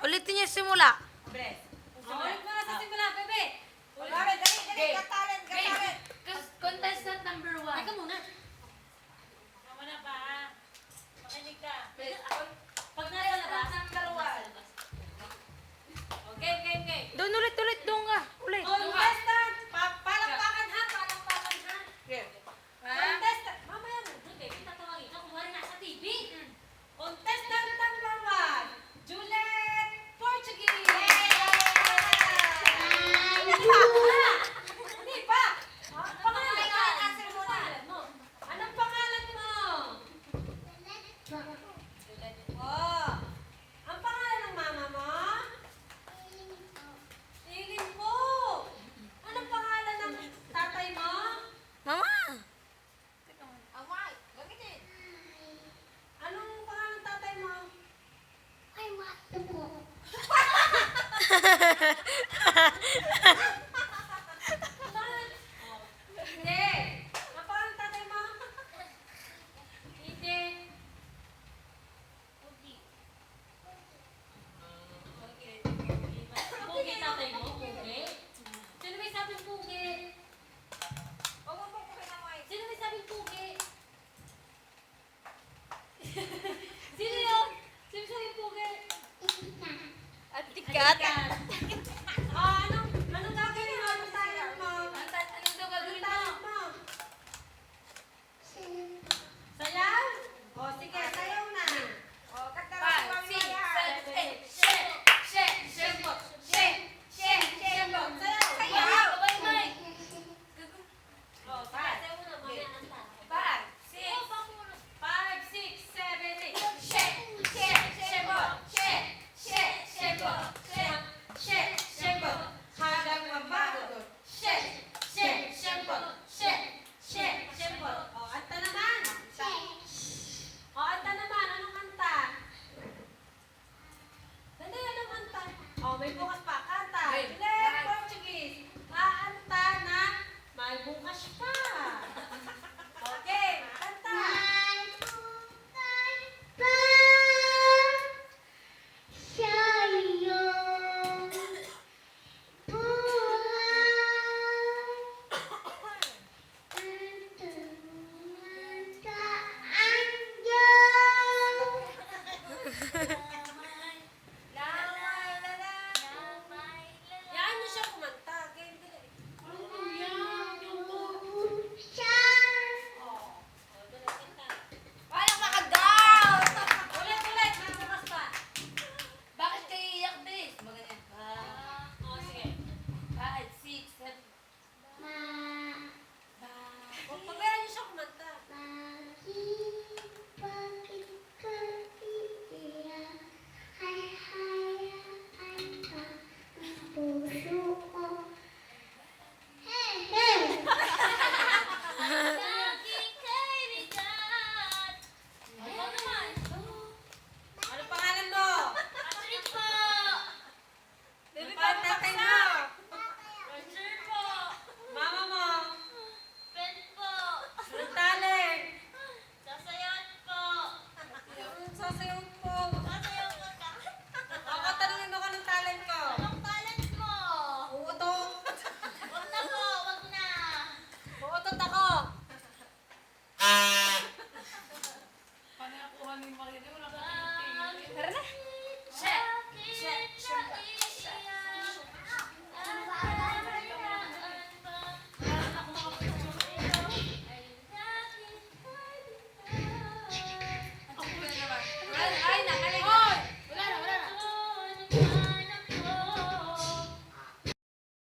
Ulitin niyo simula. Bres. Ulit mo na sa simula, bebe. Dali, dali, katalan, katalan. Contestant number 1. Teka muna. Tama na ba? Makinig ka. Pag nasa labas, Number 1. Okay. Doon ulit, doon ka. Ulit. Contestant! Palakpakan ha, palakpakan ha. Contestant! Mamaya mo, bebe, tatawagin ka. Kumari nasa TV. Contestant number 1, Juliet Portuguese! Hindi pa! Pangalan ka! Pangalan mo. Anong pangalan mo? Juliet po. Ang pangalan ng mama mo? Ilin po. Anong pangalan ng tatay mo? Mama. Away, gamitin. Anong pangalan ng tatay mo? Pangalan? Hindi. Ang pangalan ng tatay mo? Hindi. Pugi. Pugi tatay mo? Pugi? Sino may sabing pugi? Huwag mo pong kinamay. Sino may sabing pugi? Sino yun? Sino sabing pugi? At tikat. Anong gagawin mo? Anong talent mo? Anong daw gagawin Anong mo? talent mo? Sayaw? O, sige, sayaw na. O, katalan, 5, 6, mamaya. 7, 8. Shake. Sayaw. Sayaw. Bye. O, sige, sayaw mo na. Mamaya ang talent. 5, 6, 7, 8. Hanggang mabago. O, anta naman. O, anta naman. Anong kanta? Dali, anong kanta? O, may bukas pa. Kanta. Wait. Juliet Portuguese. Aanta na may bukas